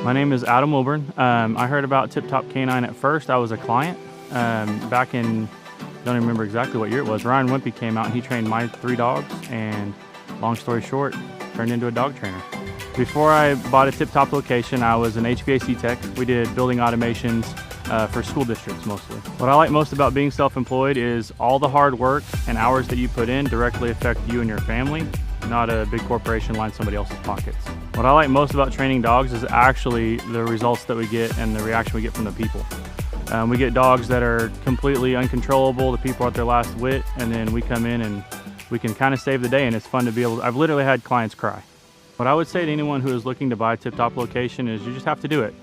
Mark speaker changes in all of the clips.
Speaker 1: My name is Adam Wilburn. I heard about Tip Top Canine at first. I was a client back in, don't even remember exactly what year it was. Ryan Wimpy came out and he trained my 3 dogs, and long story short, turned into a dog trainer. Before I bought a Tip Top location, I was an HVAC tech. We did building automations for school districts mostly. What I like most about being self-employed is all the hard work and hours that you put in directly affect you and your family, not a big corporation line somebody else's pockets. What I like most about training dogs is actually the results that we get and the reaction we get from the people. We get dogs that are completely uncontrollable, the people are at their last wit, and then we come in and we can kind of save the day, and it's fun to be able to, I've literally had clients cry. What I would say to anyone who is looking to buy a Tip Top location is you just have to do it.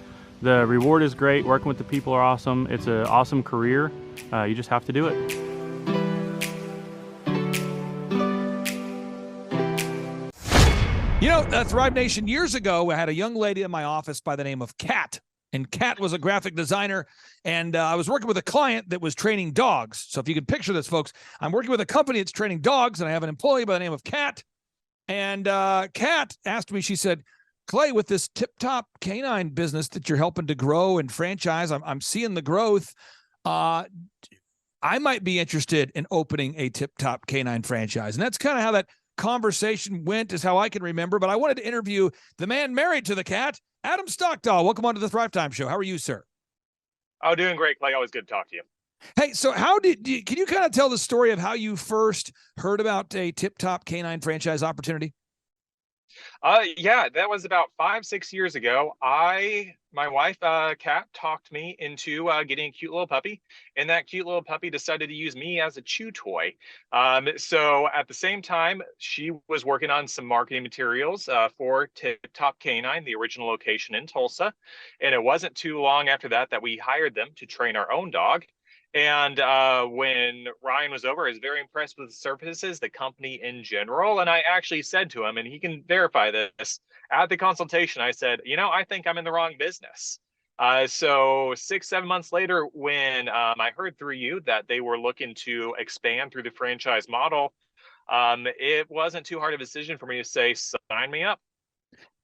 Speaker 1: The reward is great, working with the people are awesome, it's an awesome career, you just have to do it.
Speaker 2: You know, Thrive Nation, years ago, I had a young lady in my office by the name of Kat. And Kat was a graphic designer, and I was working with a client that was training dogs. So if you can picture this, folks, I'm working with a company that's training dogs, and I have an employee by the name of Kat. And Kat asked me, she said, Clay, with this Tip Top Canine business that you're helping to grow and franchise, I'm seeing the growth. I might be interested in opening a Tip Top Canine franchise. And that's kind of how that conversation went, is how I can remember. But I wanted to interview the man married to the cat, Adam Stockdahl. Welcome on to the Thrive Time Show. How are you, sir?
Speaker 3: Oh, doing great, Clay. Always good to talk to you.
Speaker 2: Hey, so can you kind of tell the story of how you first heard about a Tip Top Canine franchise opportunity?
Speaker 3: Yeah, that was about 5-6 years ago. My wife, Kat, talked me into getting a cute little puppy, and that cute little puppy decided to use me as a chew toy. So at the same time, she was working on some marketing materials for Tip Top Canine, the original location in Tulsa. And it wasn't too long after that we hired them to train our own dog. And when Ryan was over, I was very impressed with the services, the company in general. And I actually said to him, and he can verify this, at the consultation, I said, I think I'm in the wrong business. So 6-7 months later, when I heard through you that they were looking to expand through the franchise model, it wasn't too hard of a decision for me to say, sign me up.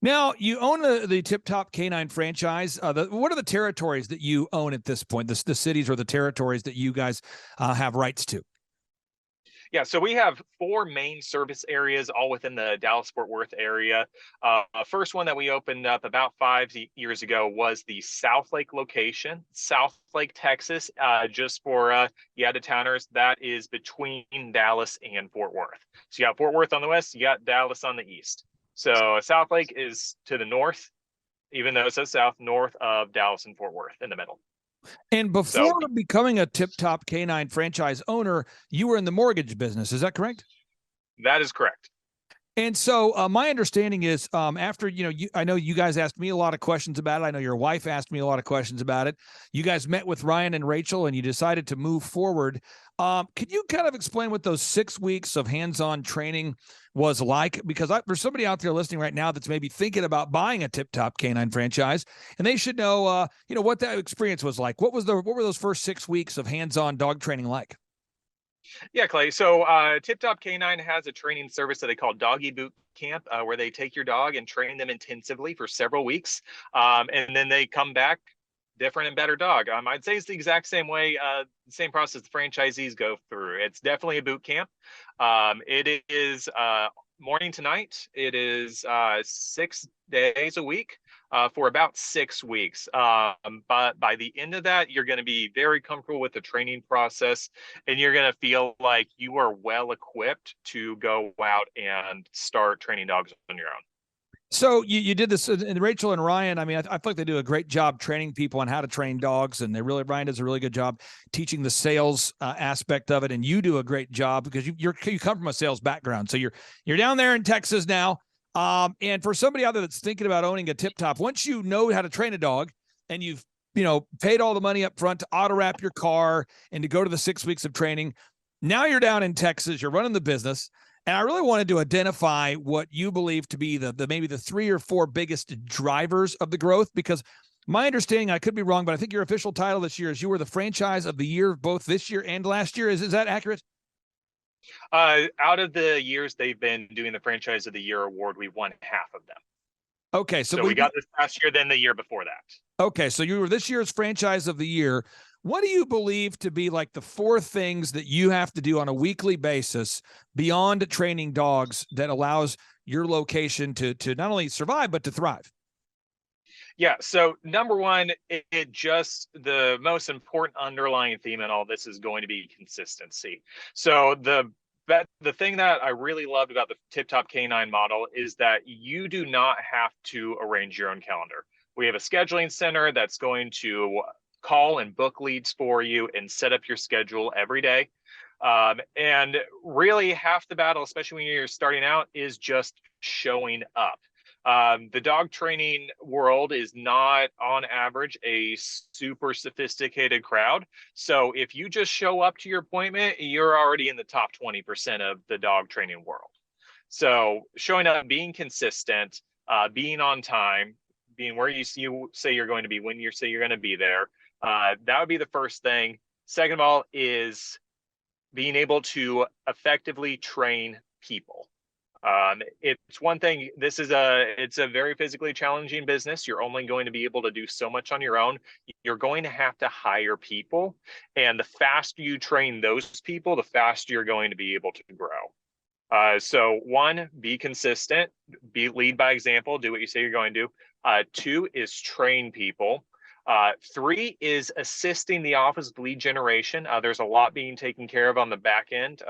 Speaker 2: Now, you own the Tip Top Canine franchise. What are the territories that you own at this point, the cities or the territories that you guys have rights to?
Speaker 3: Yeah, so we have 4 main service areas, all within the Dallas-Fort Worth area. First one that we opened up about 5 years ago was the South Lake location, South Lake, Texas, just for you out-of-towners. That is between Dallas and Fort Worth. So you got Fort Worth on the west, you got Dallas on the east. So South Lake is to the north, even though it says south, north of Dallas and Fort Worth in the middle.
Speaker 2: And before becoming a Tip Top Canine franchise owner, you were in the mortgage business. Is that correct?
Speaker 3: That is correct.
Speaker 2: And so my understanding is after, I know you guys asked me a lot of questions about it. I know your wife asked me a lot of questions about it. You guys met with Ryan and Rachel and you decided to move forward. Could you kind of explain what those 6 weeks of hands-on training was like? Because there's somebody out there listening right now that's maybe thinking about buying a Tip Top Canine franchise, and they should know, what that experience was like. What were those first 6 weeks of hands-on dog training like?
Speaker 3: Yeah, Clay. So Tip Top Canine has a training service that they call Doggy Boot Camp, where they take your dog and train them intensively for several weeks. And then they come back different and better dog. I'd say it's the exact same way, the same process the franchisees go through. It's definitely a boot camp. It is morning to night. It is 6 days a week. For about 6 weeks. But by the end of that, you're going to be very comfortable with the training process, and you're going to feel like you are well equipped to go out and start training dogs on your own.
Speaker 2: So you did this, and Rachel and Ryan, I feel like they do a great job training people on how to train dogs, and Ryan does a really good job teaching the sales aspect of it, and you do a great job because you come from a sales background. So you're down there in Texas now. And for somebody out there that's thinking about owning a Tip Top, once you know how to train a dog and you've, paid all the money up front to auto wrap your car and to go to the 6 weeks of training, now you're down in Texas, you're running the business. And I really wanted to identify what you believe to be maybe the 3 or 4 biggest drivers of the growth, because my understanding, I could be wrong, but I think your official title this year is you were the franchise of the year, both this year and last year. Is that accurate?
Speaker 3: Out of the years they've been doing the franchise of the year award, we won half of them.
Speaker 2: Okay,
Speaker 3: so we got this past year, then the year before that.
Speaker 2: Okay, so you were this year's franchise of the year. What do you believe to be like the 4 things that you have to do on a weekly basis beyond training dogs that allows your location to not only survive but to thrive?
Speaker 3: Yeah. So number one, it just the most important underlying theme in all this is going to be consistency. So the thing that I really loved about the Tip Top Canine model is that you do not have to arrange your own calendar. We have a scheduling center that's going to call and book leads for you and set up your schedule every day. And really half the battle, especially when you're starting out, is just showing up. The dog training world is not on average a super sophisticated crowd. So if you just show up to your appointment, you're already in the top 20% of the dog training world. So showing up, being consistent, being on time, being where you say you're going to be, when you say you're going to be there, that would be the first thing. Second of all is being able to effectively train people. It's one thing, it's a very physically challenging business. You're only going to be able to do so much on your own. You're going to have to hire people. And the faster you train those people, the faster you're going to be able to grow. So 1, be consistent, lead by example, do what you say you're going to do. 2 is train people. 3 is assisting the office with lead generation. There's a lot being taken care of on the back end.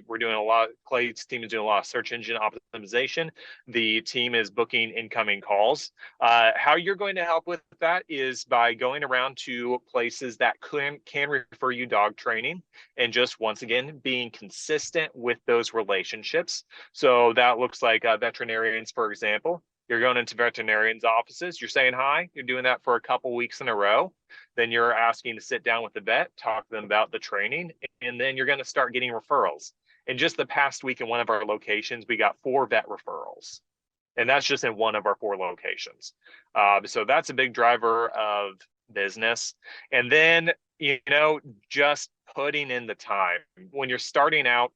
Speaker 3: We're doing a lot. Clay's team is doing a lot of search engine optimization. The team is booking incoming calls. How you're going to help with that is by going around to places that can refer you dog training, and just once again being consistent with those relationships. So that looks like veterinarians, for example. You're going into veterinarians' offices, you're saying hi, you're doing that for a couple weeks in a row. Then you're asking to sit down with the vet, talk to them about the training, and then you're going to start getting referrals. In just the past week in one of our locations, we got 4 vet referrals. And that's just in one of our 4 locations. So that's a big driver of business. And then, just putting in the time. When you're starting out,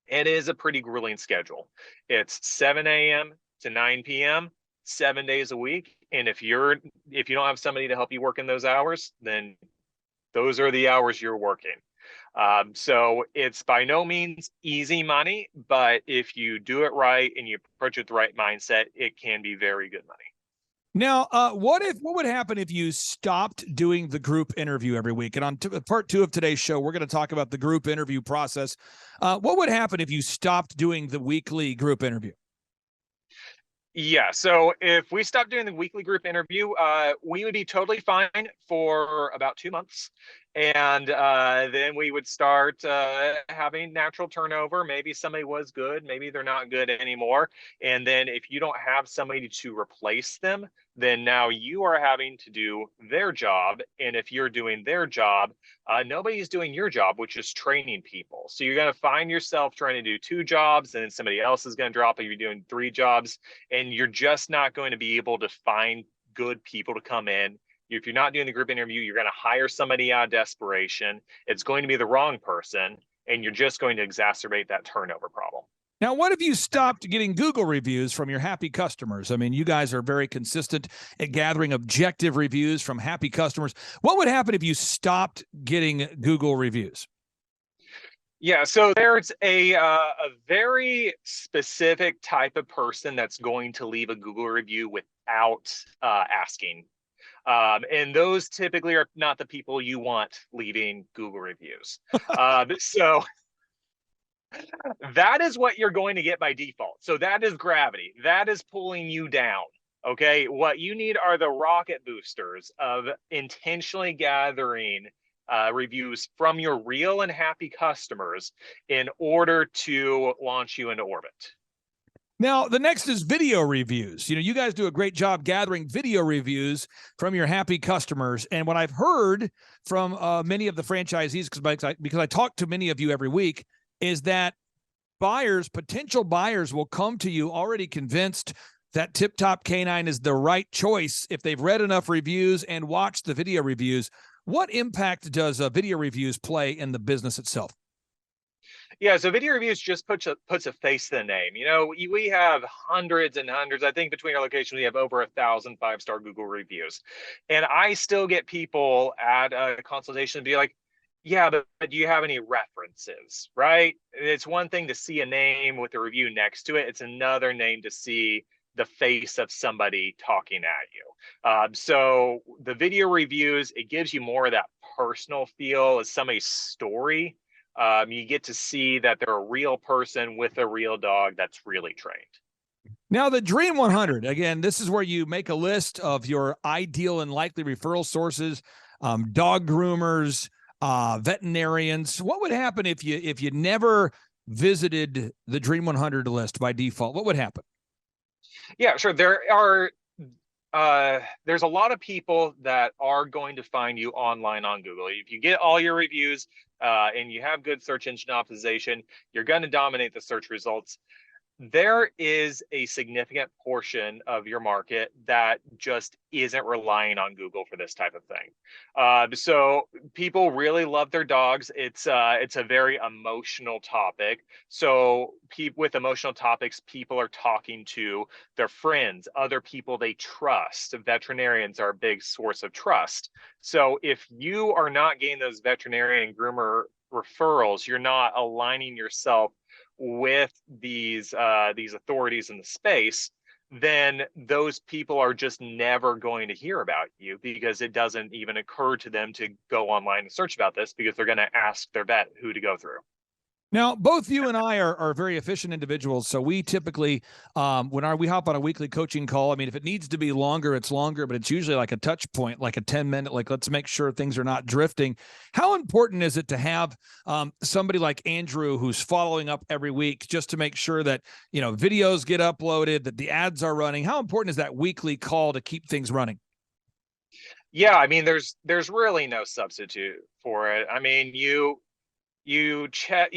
Speaker 3: it is a pretty grueling schedule. It's 7 a.m. to 9 p.m., 7 days a week. And if you don't have somebody to help you work in those hours, then those are the hours you're working. So it's by no means easy money, but if you do it right and you approach it with the right mindset, it can be very good money.
Speaker 2: Now, what would happen if you stopped doing the group interview every week? And on part 2 of today's show, we're going to talk about the group interview process. What would happen if you stopped doing the weekly group interview?
Speaker 3: Yeah, so if we stopped doing the weekly group interview, we would be totally fine for about 2 months. And then we would start having natural turnover. Maybe somebody was good, maybe they're not good anymore. And then if you don't have somebody to replace them, then now you are having to do their job. And if you're doing their job, nobody's doing your job, which is training people. So you're going to find yourself trying to do 2 jobs, and then somebody else is going to drop if you're doing 3 jobs, and you're just not going to be able to find good people to come in. If you're not doing the group interview, you're going to hire somebody out of desperation. It's going to be the wrong person, and you're just going to exacerbate that turnover problem.
Speaker 2: Now, what if you stopped getting Google reviews from your happy customers? I mean, you guys are very consistent at gathering objective reviews from happy customers. What would happen if you stopped getting Google reviews?
Speaker 3: Yeah, so there's a very specific type of person that's going to leave a Google review without asking. And those typically are not the people you want leaving Google reviews. So that is what you're going to get by default. So that is gravity. That is pulling you down. Okay. What you need are the rocket boosters of intentionally gathering reviews from your real and happy customers in order to launch you into orbit.
Speaker 2: Now, the next is video reviews. You guys do a great job gathering video reviews from your happy customers. And what I've heard from many of the franchisees, because I talk to many of you every week, is that potential buyers will come to you already convinced that Tip Top Canine is the right choice if they've read enough reviews and watched the video reviews. What impact does video reviews play in the business itself?
Speaker 3: Yeah, so video reviews just puts a face to the name. You know, we have hundreds and hundreds. I think between our locations, we have over 1,000 5-star Google reviews, and I still get people at a consultation be like, "Yeah, but do you have any references?" Right? It's one thing to see a name with a review next to it. It's another name to see the face of somebody talking at you. So the video reviews, it gives you more of that personal feel as somebody's story. You get to see that they're a real person with a real dog that's really trained.
Speaker 2: Now, the Dream 100, again, this is where you make a list of your ideal and likely referral sources, dog groomers, veterinarians. What would happen if you never visited the Dream 100 list by default? What would happen?
Speaker 3: Yeah, sure. There's a lot of people that are going to find you online on Google. If you get all your reviews and you have good search engine optimization, you're going to dominate the search results. There is a significant portion of your market that just isn't relying on Google for this type of thing. So people really love their dogs. It's a very emotional topic. So with emotional topics, people are talking to their friends, other people they trust. Veterinarians are a big source of trust. So if you are not getting those veterinarian groomer referrals, you're not aligning yourself with these authorities in the space, then those people are just never going to hear about you because it doesn't even occur to them to go online and search about this because they're going to ask their vet who to go through.
Speaker 2: Now, both you and I are very efficient individuals. So we typically, we hop on a weekly coaching call, I mean, if it needs to be longer, it's longer, but it's usually like a touch point, like a 10-minute, like let's make sure things are not drifting. How important is it to have somebody like Andrew who's following up every week just to make sure that, videos get uploaded, that the ads are running? How important is that weekly call to keep things running?
Speaker 3: Yeah, I mean, there's really no substitute for it. I mean, you check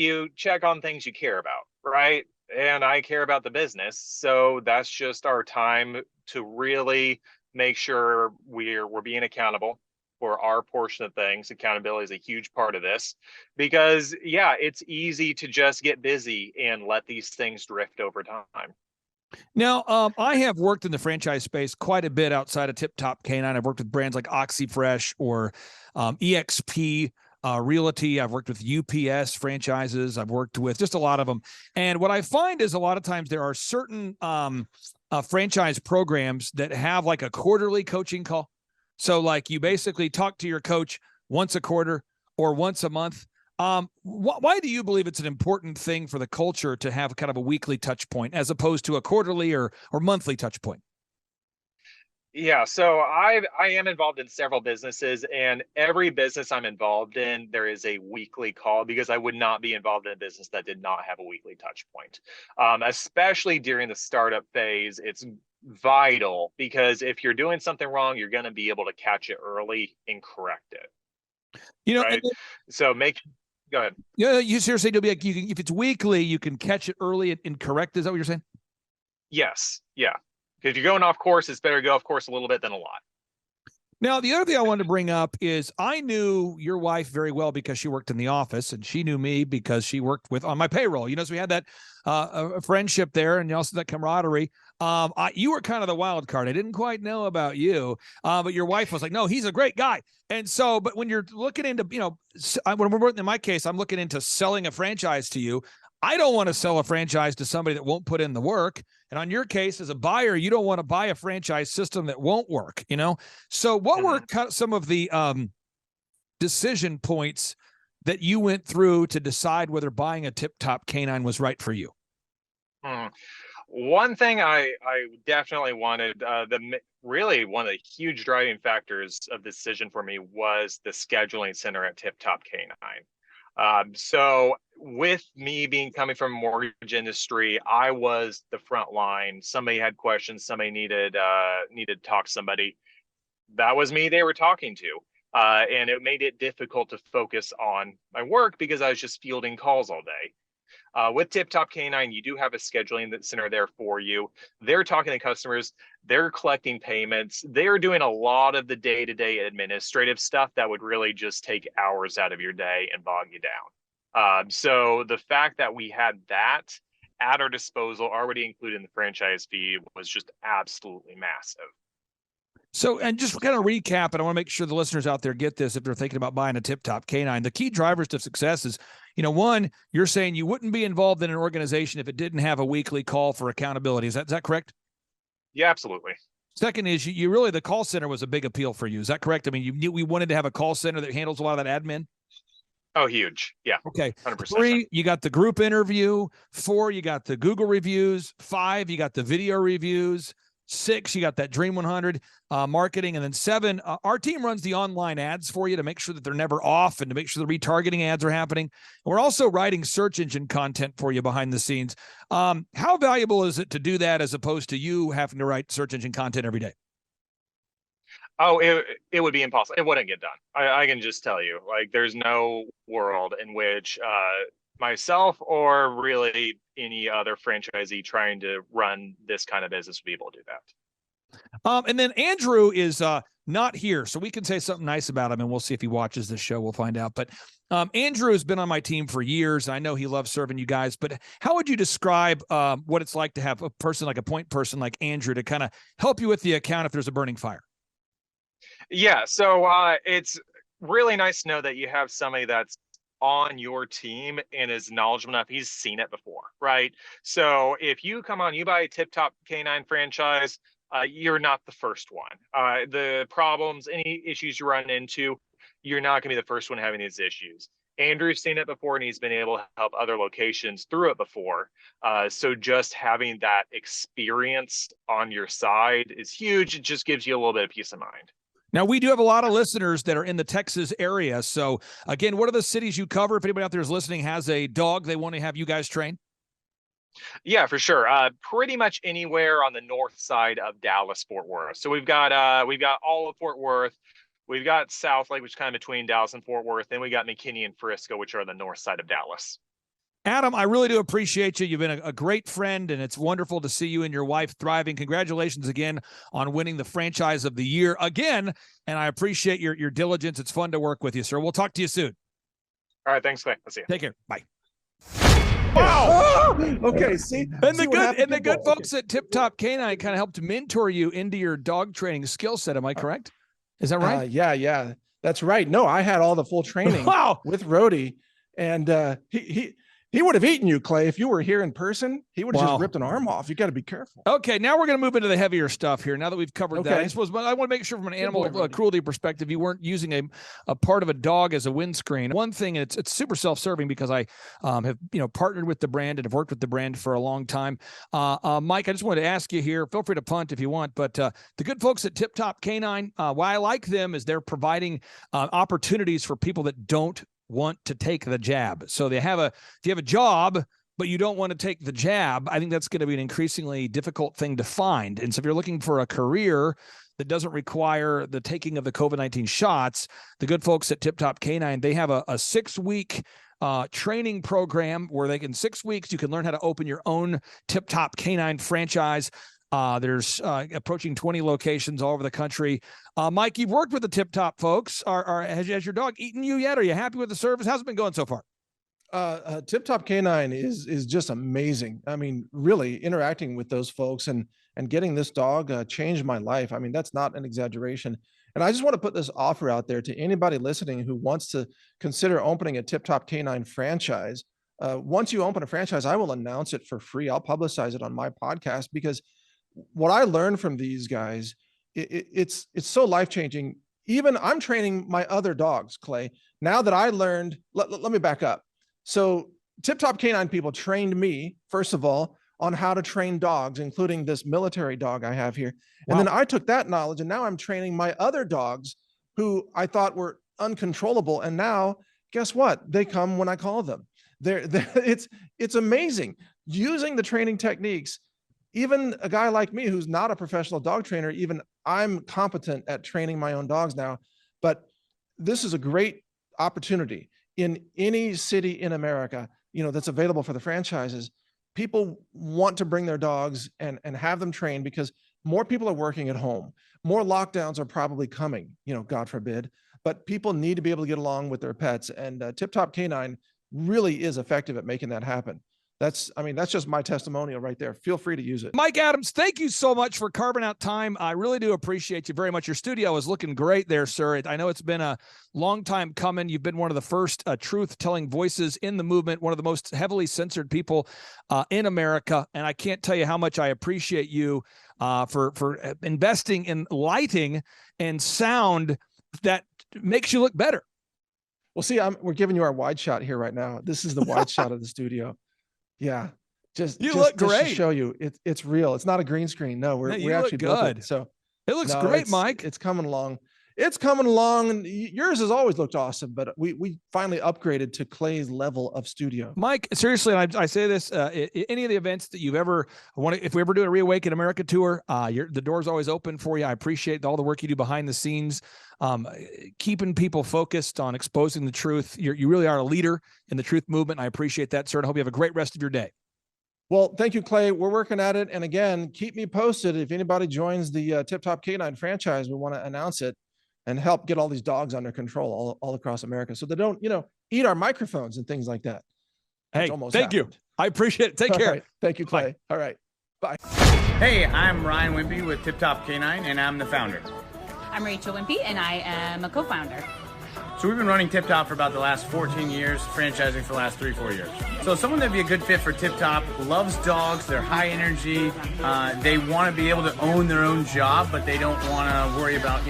Speaker 3: on things you care about, right? And I care about the business, so that's just our time to really make sure we're being accountable for our portion of things. Accountability is a huge part of this because yeah, it's easy to just get busy and let these things drift over time.
Speaker 2: Now, I have worked in the franchise space quite a bit outside of Tip Top Canine. I've worked with brands like OxyFresh or EXP Realty. I've worked with UPS franchises. I've worked with just a lot of them. And what I find is a lot of times there are certain franchise programs that have like a quarterly coaching call. So like you basically talk to your coach once a quarter or once a month. Why do you believe it's an important thing for the culture to have kind of a weekly touch point as opposed to a quarterly or monthly touch point?
Speaker 3: Yeah, so I am involved in several businesses, and every business I'm involved in, there is a weekly call because I would not be involved in a business that did not have a weekly touch point. Especially during the startup phase, it's vital because if you're doing something wrong, you're going to be able to catch it early and correct it. Right. So go ahead.
Speaker 2: Yeah, you seriously do be like if it's weekly, you can catch it early and correct. Is that what you're saying?
Speaker 3: Yes. Yeah. Because if you're going off course, it's better to go off course a little bit than a lot.
Speaker 2: Now, the other thing I wanted to bring up is I knew your wife very well because she worked in the office, and she knew me because she worked on my payroll. So we had that a friendship there, and also that camaraderie. You were kind of the wild card. I didn't quite know about you, but your wife was like, "No, he's a great guy." And so, but when you're looking into, when we're in my case, I'm looking into selling a franchise to you. I don't want to sell a franchise to somebody that won't put in the work. And on your case, as a buyer, you don't want to buy a franchise system that won't work, So what were some of the decision points that you went through to decide whether buying a Tip Top Canine was right for you?
Speaker 3: One thing I definitely wanted, really one of the huge driving factors of the decision for me was the scheduling center at Tip Top Canine. So with me coming from mortgage industry, I was the front line. Somebody had questions, somebody needed to talk to somebody. That was me they were talking to. And it made it difficult to focus on my work because I was just fielding calls all day. With Tip Top Canine, you do have a scheduling center there for you. They're talking to customers, they're collecting payments, they're doing a lot of the day-to-day administrative stuff that would really just take hours out of your day and bog you down. So the fact that we had that at our disposal, already included in the franchise fee, was just absolutely massive.
Speaker 2: So, and just kind of recap, and I want to make sure the listeners out there get this if they're thinking about buying a Tip Top Canine. The key drivers to success is, one, you're saying you wouldn't be involved in an organization if it didn't have a weekly call for accountability. Is that correct?
Speaker 3: Yeah, absolutely.
Speaker 2: Second is you really, the call center was a big appeal for you. Is that correct? I mean, you knew we wanted to have a call center that handles a lot of that admin.
Speaker 3: Oh, huge. Yeah.
Speaker 2: Okay.
Speaker 3: 100%.
Speaker 2: 3, you got the group interview. 4, you got the Google reviews. 5, you got the video reviews. 6, you got that Dream 100 marketing. And then 7, our team runs the online ads for you to make sure that they're never off and to make sure the retargeting ads are happening. And we're also writing search engine content for you behind the scenes. How valuable is it to do that as opposed to you having to write search engine content every day?
Speaker 3: Oh, it would be impossible. It wouldn't get done. I can just tell you, like, there's no world in which myself or really any other franchisee trying to run this kind of business would be able to do that.
Speaker 2: And then Andrew is not here, so we can say something nice about him, and we'll see if he watches this show. We'll find out. But Andrew has been on my team for years. I know he loves serving you guys, but how would you describe what it's like to have a person like a point person like Andrew to kind of help you with the account if there's a burning fire?
Speaker 3: Yeah, so it's really nice to know that you have somebody that's on your team and is knowledgeable enough. He's seen it before, right? So if you come on, you buy a Tip Top Canine franchise, you're not the first one. The problems, any issues you run into, you're not going to be the first one having these issues. Andrew's seen it before, and he's been able to help other locations through it before. So just having that experience on your side is huge. It just gives you a little bit of peace of mind.
Speaker 2: Now, we do have a lot of listeners that are in the Texas area. So, again, what are the cities you cover? If anybody out there is listening has a dog they want to have you guys train?
Speaker 3: Yeah, for sure. Pretty much anywhere on the north side of Dallas, Fort Worth. So we've got all of Fort Worth. We've got South Lake, which is kind of between Dallas and Fort Worth. Then we got McKinney and Frisco, which are on the north side of Dallas.
Speaker 2: Adam, I really do appreciate you. You've been a great friend, and it's wonderful to see you and your wife thriving. Congratulations again on winning the franchise of the year again, and I appreciate your diligence. It's fun to work with you, sir. We'll talk to you soon.
Speaker 3: All right, thanks, Clay. I'll see you.
Speaker 2: Take care. Bye.
Speaker 4: Wow. Okay, see?
Speaker 2: And
Speaker 4: see
Speaker 2: the good folks at Tip Top Canine kind of helped mentor you into your dog training skill set. Am I correct? Is that right?
Speaker 4: Yeah. That's right. No, I had all the full training with Rhodey, and he would have eaten you, Clay. If you were here in person, he would have just ripped an arm off. You got to be careful.
Speaker 2: Okay, now we're going to move into the heavier stuff here. Now that we've covered that, I suppose, but I want to make sure from an animal cruelty perspective, you weren't using a part of a dog as a windscreen. One thing, and it's super self-serving because I have partnered with the brand and have worked with the brand for a long time. Mike, I just wanted to ask you here. Feel free to punt if you want, but the good folks at Tip Top Canine, why I like them is they're providing opportunities for people that don't want to take the jab. So if you have a job, but you don't want to take the jab, I think that's going to be an increasingly difficult thing to find. And so if you're looking for a career that doesn't require the taking of the COVID-19 shots, the good folks at Tip Top Canine, they have a 6-week training program where in 6 weeks, you can learn how to open your own Tip Top Canine franchise. There's approaching 20 locations all over the country. Mike, you've worked with the Tip Top folks. Has your dog eaten you yet? Are you happy with the service? How's it been going so far?
Speaker 4: Tip Top Canine is just amazing. I mean, really interacting with those folks and getting this dog changed my life. I mean, that's not an exaggeration. And I just want to put this offer out there to anybody listening who wants to consider opening a Tip Top Canine franchise. Once you open a franchise, I will announce it for free. I'll publicize it on my podcast because what I learned from these guys, it's so life-changing. Even I'm training my other dogs, Clay. Now that I learned, let me back up. So Tip Top Canine people trained me, first of all, on how to train dogs, including this military dog I have here. And then I took that knowledge and now I'm training my other dogs who I thought were uncontrollable. And now guess what? They come when I call them. It's amazing using the training techniques. Even a guy like me, who's not a professional dog trainer, even I'm competent at training my own dogs now. But this is a great opportunity in any city in America, that's available for the franchises. People want to bring their dogs and have them trained because more people are working at home. More lockdowns are probably coming, God forbid, but people need to be able to get along with their pets. And Tip Top Canine really is effective at making that happen. That's just my testimonial right there. Feel free to use it.
Speaker 2: Mike Adams, thank you so much for carving out time. I really do appreciate you very much. Your studio is looking great there, sir. I know it's been a long time coming. You've been one of the first truth-telling voices in the movement, one of the most heavily censored people in America. And I can't tell you how much I appreciate you for investing in lighting and sound that makes you look better.
Speaker 4: Well, see, we're giving you our wide shot here right now. This is the wide shot of the studio. Yeah,
Speaker 2: you look great.
Speaker 4: Just to show you, it's real. It's not a green screen. No, we actually
Speaker 2: good.
Speaker 4: It. So
Speaker 2: it looks great, Mike.
Speaker 4: It's coming along. It's coming along, and yours has always looked awesome. But we finally upgraded to Clay's level of studio.
Speaker 2: Mike, seriously, and I say this: any of the events that you've ever wanted, if we ever do a Reawaken America tour, the door's always open for you. I appreciate all the work you do behind the scenes, keeping people focused on exposing the truth. You really are a leader in the truth movement. I appreciate that, sir. And I hope you have a great rest of your day.
Speaker 4: Well, thank you, Clay. We're working at it. And again, keep me posted. If anybody joins the Tip Top K9 franchise, we want to announce it and help get all these dogs under control all across America so they don't, eat our microphones and things like that.
Speaker 2: Hey, thank you. I appreciate it. Take care.
Speaker 4: Right. Thank you, Clay. Bye. All right. Bye.
Speaker 5: Hey, I'm Ryan Wimpy with Tip Top K9, and I'm the founder.
Speaker 6: I'm Rachel Wimpy, and I am a co-founder.
Speaker 5: So we've been running Tip Top for about the last 14 years, franchising for the last 3-4 years. So someone that'd be a good fit for Tip Top loves dogs, they're high energy, they want to be able to own their own job, but they don't want to worry about,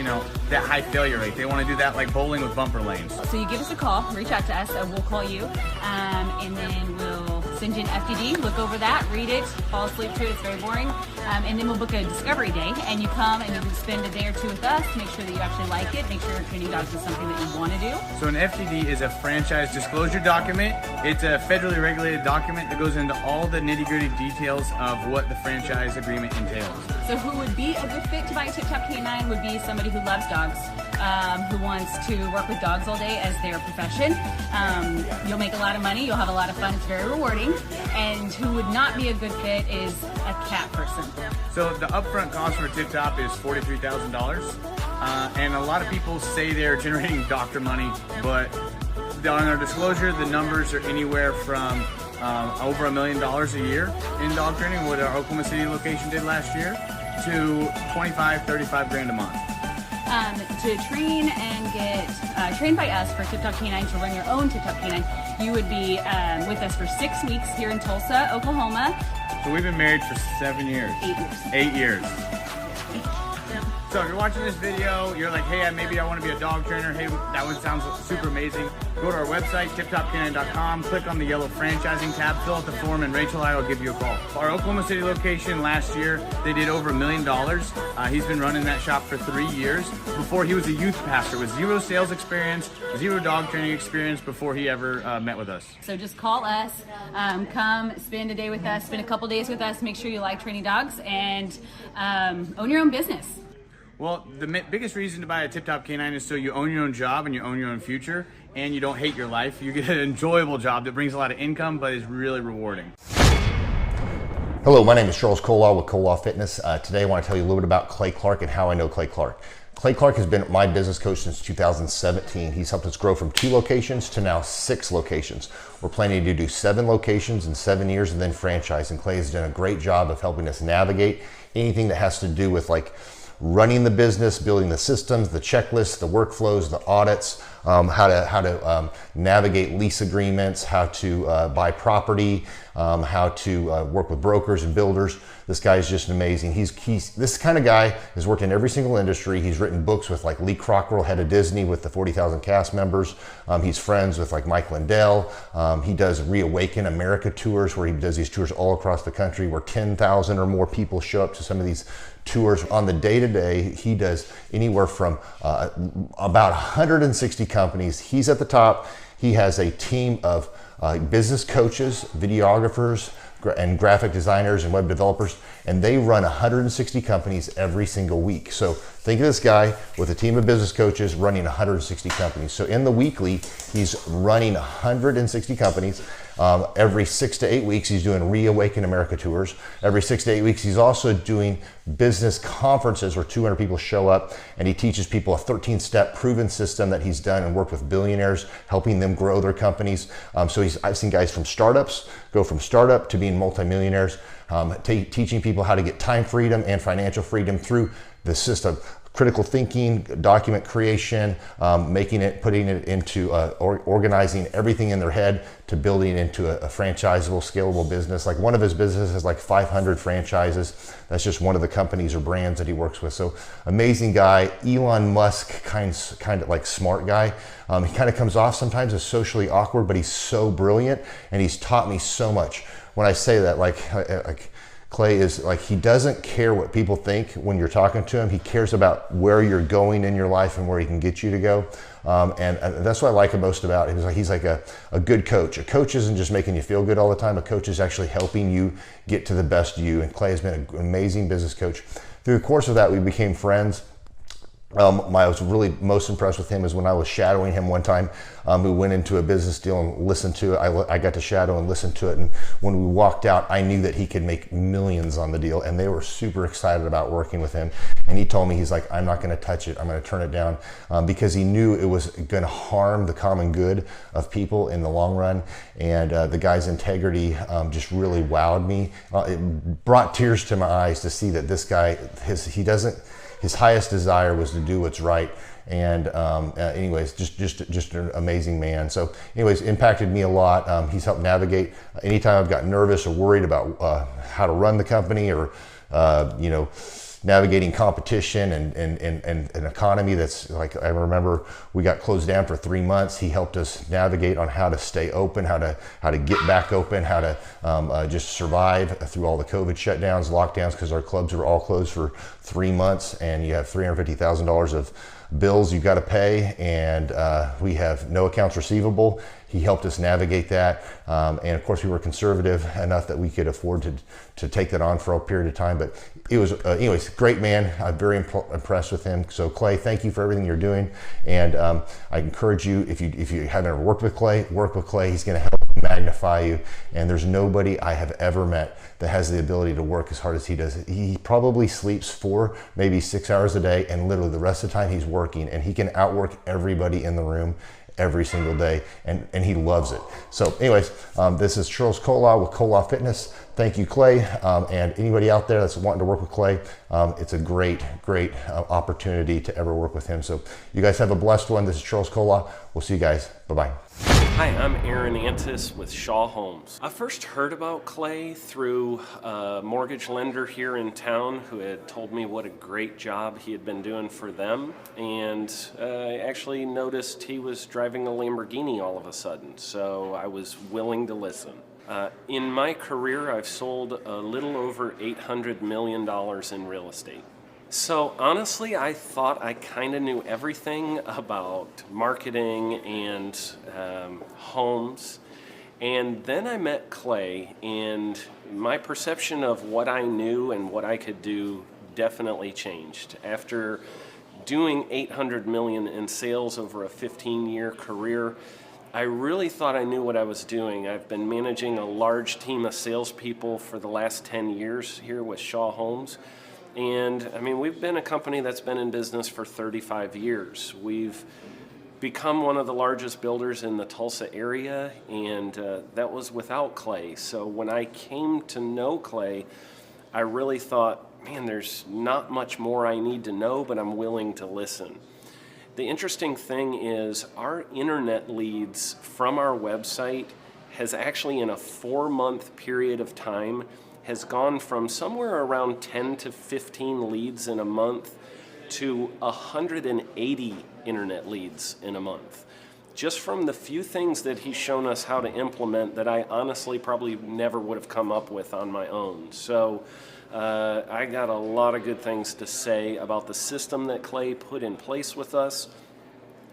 Speaker 5: that high failure rate. They want to do that like bowling with bumper lanes.
Speaker 6: So you give us a call, reach out to us, we'll call you, and then we'll send you an FDD, look over that, read it, fall asleep to it, it's very boring, and then we'll book a discovery day, and you come and you can spend a day or two with us, make sure that you actually like it, make sure your training dogs is something that you want to do.
Speaker 5: So an FDD is a franchise disclosure document. It's a federally regulated document that goes into all the nitty-gritty details of what the franchise agreement entails.
Speaker 6: So who would be a good fit to buy a Tip Top K9 would be somebody who loves dogs, who wants to work with dogs all day as their profession. You'll make a lot of money, you'll have a lot of fun, it's very rewarding. And who would not be a good fit is a cat person.
Speaker 5: So the upfront cost for Tip Top is $43,000. And a lot of people say they're generating doctor money, but on our disclosure, the numbers are anywhere from over $1 million a year in dog training, what our Oklahoma City location did last year, to 35 grand a month.
Speaker 6: To train and get trained by us for Tip Top K9, to run your own Tip Top K9, you would be with us for 6 weeks here in Tulsa, Oklahoma.
Speaker 5: So we've been married for 7 years.
Speaker 6: 8 years.
Speaker 5: 8 years. So if you're watching this video, you're like, hey, maybe I want to be a dog trainer. Hey, that one sounds super amazing. Go to our website, tiptopk9.com, click on the yellow franchising tab, fill out the form, and Rachel and I will give you a call. Our Oklahoma City location last year, they did over $1 million. He's been running that shop for 3 years. Before, he was a youth pastor with 0 sales experience, 0 dog training experience before he ever met with us.
Speaker 6: So just call us, come spend a day with us, spend a couple days with us, make sure you like training dogs, and own your own business.
Speaker 5: Well, the biggest reason to buy a Tip Top K9 is so you own your own job and you own your own future, and you don't hate your life. You get an enjoyable job that brings a lot of income, but is really rewarding.
Speaker 7: Hello, my name is Charles Colwell with Colwell Fitness. Today I want to tell you a little bit about Clay Clark and how I know Clay Clark. Clay Clark has been my business coach since 2017. He's helped us grow from 2 locations to now 6 locations. We're planning to do 7 locations in 7 years and then franchise. And Clay has done a great job of helping us navigate anything that has to do with running the business, building the systems, the checklists, the workflows, the audits, how to navigate lease agreements, how to buy property, how to work with brokers and builders. This guy is just amazing. He's this kind of guy has worked in every single industry. He's written books with Lee Crockrell, head of Disney, with the 40,000 cast members. He's friends with Mike Lindell. He does Reawaken America tours, where he does these tours all across the country, where 10,000 or more people show up to some of these tours. On the day-to-day, he does anywhere from about 160 companies. He's at the top. He has a team of business coaches, videographers, and graphic designers and web developers, and they run 160 companies every single week. So think of this guy with a team of business coaches running 160 companies. So in the weekly, he's running 160 companies. Every 6 to 8 weeks, he's doing Reawaken America tours. Every 6 to 8 weeks, he's also doing business conferences where 200 people show up, and he teaches people a 13-step proven system that he's done and worked with billionaires, helping them grow their companies. I've seen guys from startups go from startup to being multimillionaires, teaching people how to get time freedom and financial freedom through the system. Critical thinking, document creation, putting it into organizing everything in their head to building it into a franchisable, scalable business. Like one of his businesses has like 500 franchises. That's just one of the companies or brands that he works with. So amazing guy, Elon Musk kind of like smart guy. He kind of comes off sometimes as socially awkward, but he's so brilliant and he's taught me so much. When I say that, like Clay is like, he doesn't care what people think when you're talking to him. He cares about where you're going in your life and where he can get you to go. And that's what I like him most about him. He's like a good coach. A coach isn't just making you feel good all the time. A coach is actually helping you get to the best you. And Clay has been an amazing business coach. Through the course of that, we became friends. I was really most impressed with him is when I was shadowing him one time. We went into a business deal and listened to it. I got to shadow and listen to it. And when we walked out, I knew that he could make millions on the deal. And they were super excited about working with him. And he told me, he's like, I'm not going to touch it. I'm going to turn it down because he knew it was going to harm the common good of people in the long run. And the guy's integrity just really wowed me. It brought tears to my eyes to see that this guy, his highest desire was to do what's right. And anyways, just an amazing man. So anyways, impacted me a lot. He's helped navigate anytime I've got nervous or worried about how to run the company or, navigating competition and an economy that's like, I remember we got closed down for 3 months. He helped us navigate on how to stay open, how to get back open, how to just survive through all the COVID shutdowns, lockdowns, because our clubs were all closed for 3 months and you have $350,000 of bills you've got to pay, and we have no accounts receivable. He helped us navigate that, and of course we were conservative enough that we could afford to take that on for a period of time. But it was anyways, great man. I'm very impressed with him. So Clay, thank you for everything you're doing, and I encourage you, if you haven't ever worked with Clay, work with Clay. He's going to help magnify you, and there's nobody I have ever met that has the ability to work as hard as he does. He probably sleeps 4, maybe 6 hours a day, and literally the rest of the time he's working, and he can outwork everybody in the room every single day, and he loves it. So anyways, this is Charles Kola with Kola Fitness. Thank you, Clay, and anybody out there that's wanting to work with Clay, it's a great opportunity to ever work with him. So you guys have a blessed one. This is Charles Kola. We'll see you guys. Bye-bye.
Speaker 8: Hi, I'm Aaron Antis with Shaw Homes. I first heard about Clay through a mortgage lender here in town who had told me what a great job he had been doing for them, and I actually noticed he was driving a Lamborghini all of a sudden, so I was willing to listen. In my career, I've sold a little over $800 million in real estate. So honestly, I thought I kind of knew everything about marketing and homes. And then I met Clay, and my perception of what I knew and what I could do definitely changed. After doing $800 million in sales over a 15-year career, I really thought I knew what I was doing. I've been managing a large team of salespeople for the last 10 years here with Shaw Homes. And I mean, we've been a company that's been in business for 35 years. We've become one of the largest builders in the Tulsa area, and that was without Clay. So when I came to know Clay, I really thought, man, there's not much more I need to know, but I'm willing to listen. The interesting thing is our internet leads from our website has actually, in a 4-month period of time, has gone from somewhere around 10 to 15 leads in a month to 180 internet leads in a month. Just from the few things that he's shown us how to implement that I honestly probably never would have come up with on my own. So I got a lot of good things to say about the system that Clay put in place with us.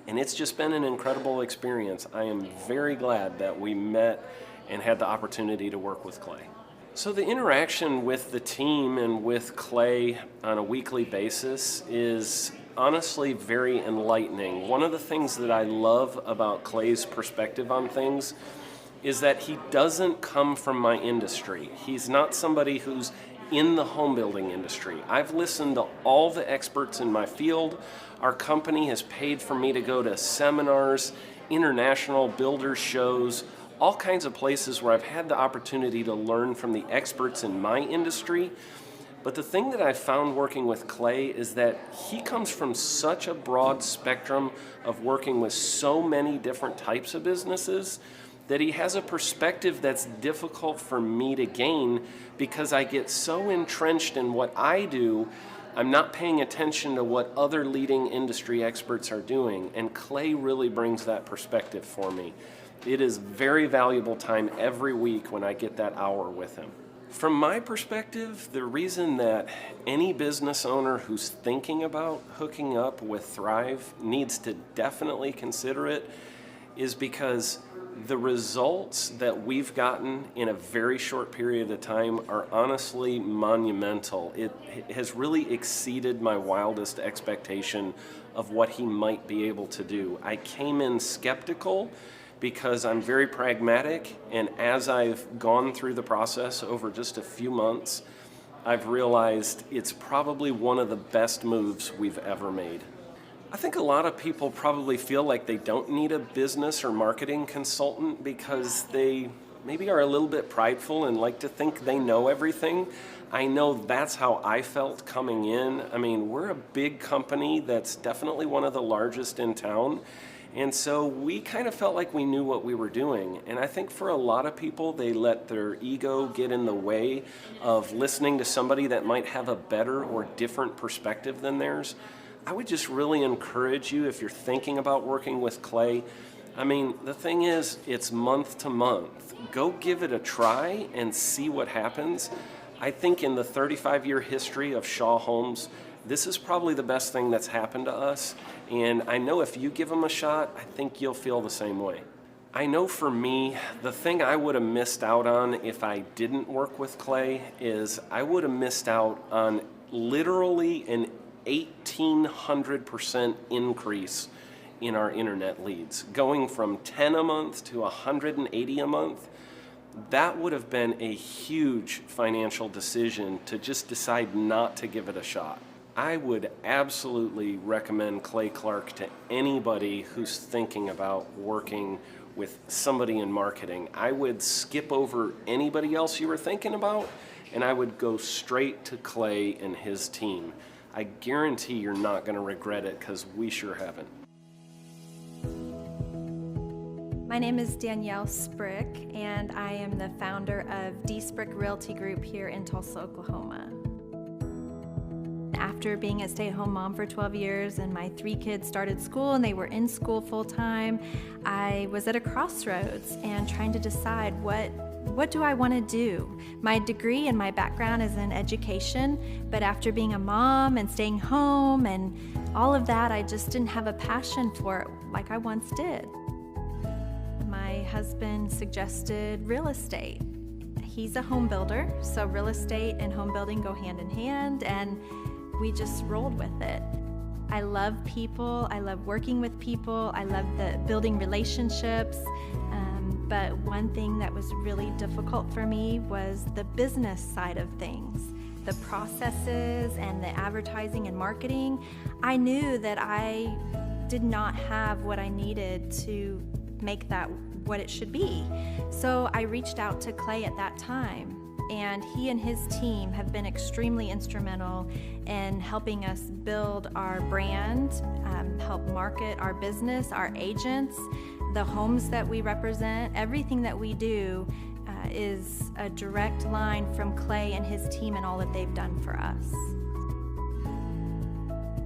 Speaker 8: And it's just been an incredible experience. I am very glad that we met and had the opportunity to work with Clay. So the interaction with the team and with Clay on a weekly basis is honestly very enlightening. One of the things that I love about Clay's perspective on things is that he doesn't come from my industry. He's not somebody who's in the home building industry. I've listened to all the experts in my field. Our company has paid for me to go to seminars, international builder shows, all kinds of places where I've had the opportunity to learn from the experts in my industry. But the thing that I found working with Clay is that he comes from such a broad spectrum of working with so many different types of businesses that he has a perspective that's difficult for me to gain because I get so entrenched in what I do, I'm not paying attention to what other leading industry experts are doing. And Clay really brings that perspective for me. It is very valuable time every week when I get that hour with him. From my perspective, the reason that any business owner who's thinking about hooking up with Thrive needs to definitely consider it is because the results that we've gotten in a very short period of time are honestly monumental. It has really exceeded my wildest expectation of what he might be able to do. I came in skeptical because I'm very pragmatic, and as I've gone through the process over just a few months, I've realized it's probably one of the best moves we've ever made. I think a lot of people probably feel like they don't need a business or marketing consultant because they maybe are a little bit prideful and like to think they know everything. I know that's how I felt coming in. I mean, we're a big company that's definitely one of the largest in town. And so we kind of felt like we knew what we were doing. And I think for a lot of people, they let their ego get in the way of listening to somebody that might have a better or different perspective than theirs. I would just really encourage you, if you're thinking about working with Clay, I mean, the thing is, it's month to month. Go give it a try and see what happens. I think in the 35-year history of Shaw Homes, this is probably the best thing that's happened to us, and I know if you give them a shot, I think you'll feel the same way. I know for me, the thing I would have missed out on if I didn't work with Clay is I would have missed out on literally an 1,800% increase in our internet leads. Going from 10 a month to 180 a month, that would have been a huge financial decision to just decide not to give it a shot. I would absolutely recommend Clay Clark to anybody who's thinking about working with somebody in marketing. I would skip over anybody else you were thinking about, and I would go straight to Clay and his team. I guarantee you're not going to regret it because we sure haven't.
Speaker 9: My name is Danielle Sprick, and I am the founder of D Sprick Realty Group here in Tulsa, Oklahoma. After being a stay-at-home mom for 12 years and my 3 kids started school and they were in school full-time, I was at a crossroads and trying to decide what do I want to do? My degree and my background is in education, but after being a mom and staying home and all of that, I just didn't have a passion for it like I once did. My husband suggested real estate. He's a home builder, so real estate and home building go hand in hand, and we just rolled with it. I love people, I love working with people, I love the building relationships, but one thing that was really difficult for me was the business side of things. The processes and the advertising and marketing. I knew that I did not have what I needed to make that what it should be. So I reached out to Clay at that time, and he and his team have been extremely instrumental in helping us build our brand, help market our business, our agents, the homes that we represent. Everything that we do is a direct line from Clay and his team and all that they've done for us.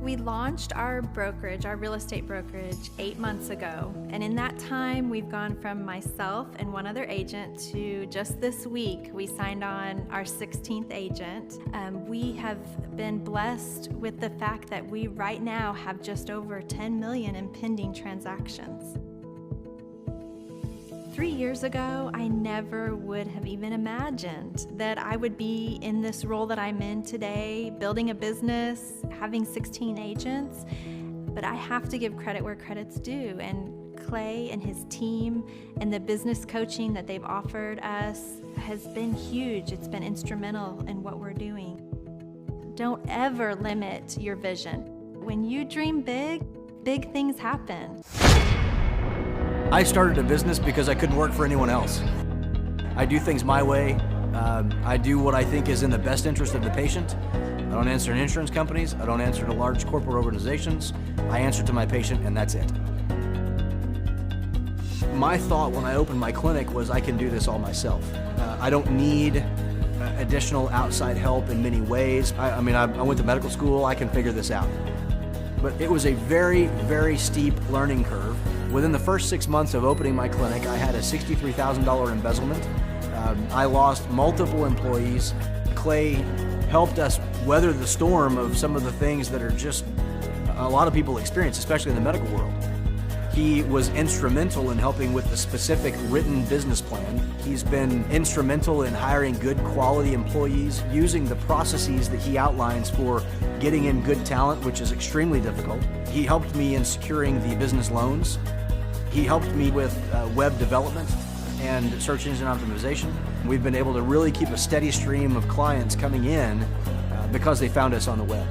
Speaker 9: We launched our brokerage, our real estate brokerage, 8 months ago. And in that time, we've gone from myself and one other agent to just this week, we signed on our 16th agent. We have been blessed with the fact that we right now have just over 10 million in pending transactions. 3 years ago, I never would have even imagined that I would be in this role that I'm in today, building a business, having 16 agents. But I have to give credit where credit's due, and Clay and his team and the business coaching that they've offered us has been huge. It's been instrumental in what we're doing. Don't ever limit your vision. When you dream big, big things happen.
Speaker 10: I started a business because I couldn't work for anyone else. I do things my way. I do what I think is in the best interest of the patient. I don't answer to insurance companies. I don't answer to large corporate organizations. I answer to my patient, and that's it. My thought when I opened my clinic was I can do this all myself. I don't need additional outside help in many ways. I went to medical school. I can figure this out. But it was a very, very steep learning curve. Within the first 6 months of opening my clinic, I had a $63,000 embezzlement. I lost multiple employees. Clay helped us weather the storm of some of the things that are just a lot of people experience, especially in the medical world. He was instrumental in helping with the specific written business plan. He's been instrumental in hiring good quality employees, using the processes that he outlines for getting in good talent, which is extremely difficult. He helped me in securing the business loans. He helped me with web development and search engine optimization. We've been able to really keep a steady stream of clients coming in because they found us on the web.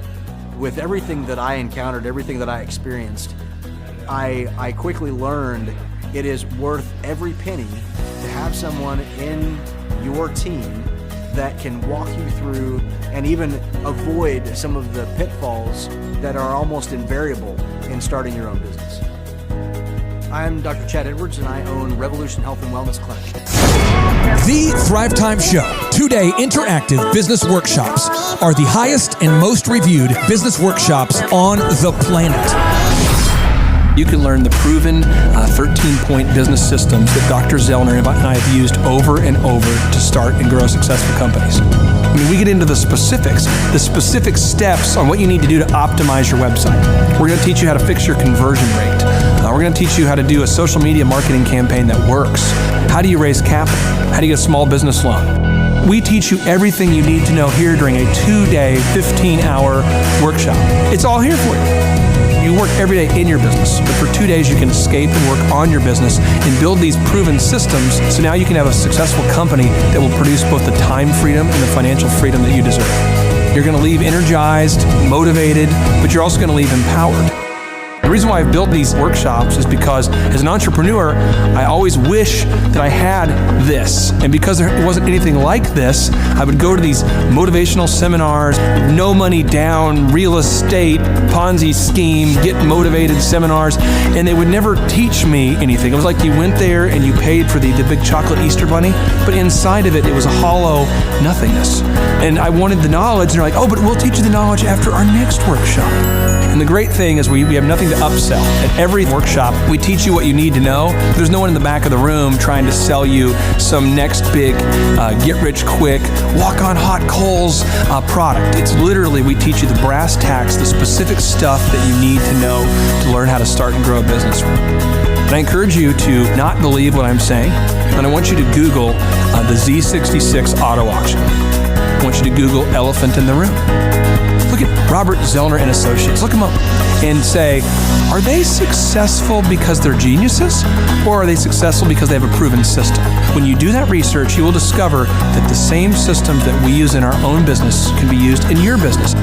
Speaker 10: With everything that I encountered, everything that I experienced, I quickly learned it is worth every penny to have someone in your team that can walk you through and even avoid some of the pitfalls that are almost invariable in starting your own business. I'm Dr. Chad Edwards, and I own Revolution Health and Wellness Clinic.
Speaker 11: The Thrive Time Show 2-day interactive business workshops are the highest and most reviewed business workshops on the planet.
Speaker 12: You can learn the proven 13-point business systems that Dr. Zellner and I have used over and over to start and grow successful companies. I mean, we get into the specific steps on what you need to do to optimize your website. We're going to teach you how to fix your conversion rate. We're going to teach you how to do a social media marketing campaign that works. How do you raise capital? How do you get a small business loan? We teach you everything you need to know here during a 2-day, 15-hour workshop. It's all here for you. You work every day in your business, but for 2 days you can escape and work on your business and build these proven systems so now you can have a successful company that will produce both the time freedom and the financial freedom that you deserve. You're going to leave energized, motivated, but you're also going to leave empowered. The reason why I've built these workshops is because as an entrepreneur, I always wish that I had this. And because there wasn't anything like this, I would go to these motivational seminars, no money down, real estate, Ponzi scheme, get motivated seminars, and they would never teach me anything. It was like you went there and you paid for the big chocolate Easter bunny, but inside of it was a hollow nothingness. And I wanted the knowledge, and they're like, oh, but we'll teach you the knowledge after our next workshop. And the great thing is we have nothing to upsell. At every workshop, we teach you what you need to know. There's no one in the back of the room trying to sell you some next big get-rich-quick, walk-on-hot coals product. It's literally, we teach you the brass tacks, the specific stuff that you need to know to learn how to start and grow a business. And I encourage you to not believe what I'm saying, and I want you to Google the Z66 auto auction. I want you to Google elephant in the room. Look at Robert Zellner and Associates. Look them up and say, are they successful because they're geniuses, or are they successful because they have a proven system? When you do that research, you will discover that the same systems that we use in our own business can be used in your business.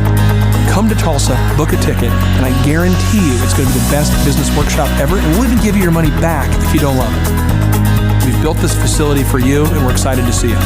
Speaker 12: Come to Tulsa, book a ticket, and I guarantee you it's going to be the best business workshop ever, and we'll even give you your money back if you don't love it. We've built this facility for you, and we're excited to see you.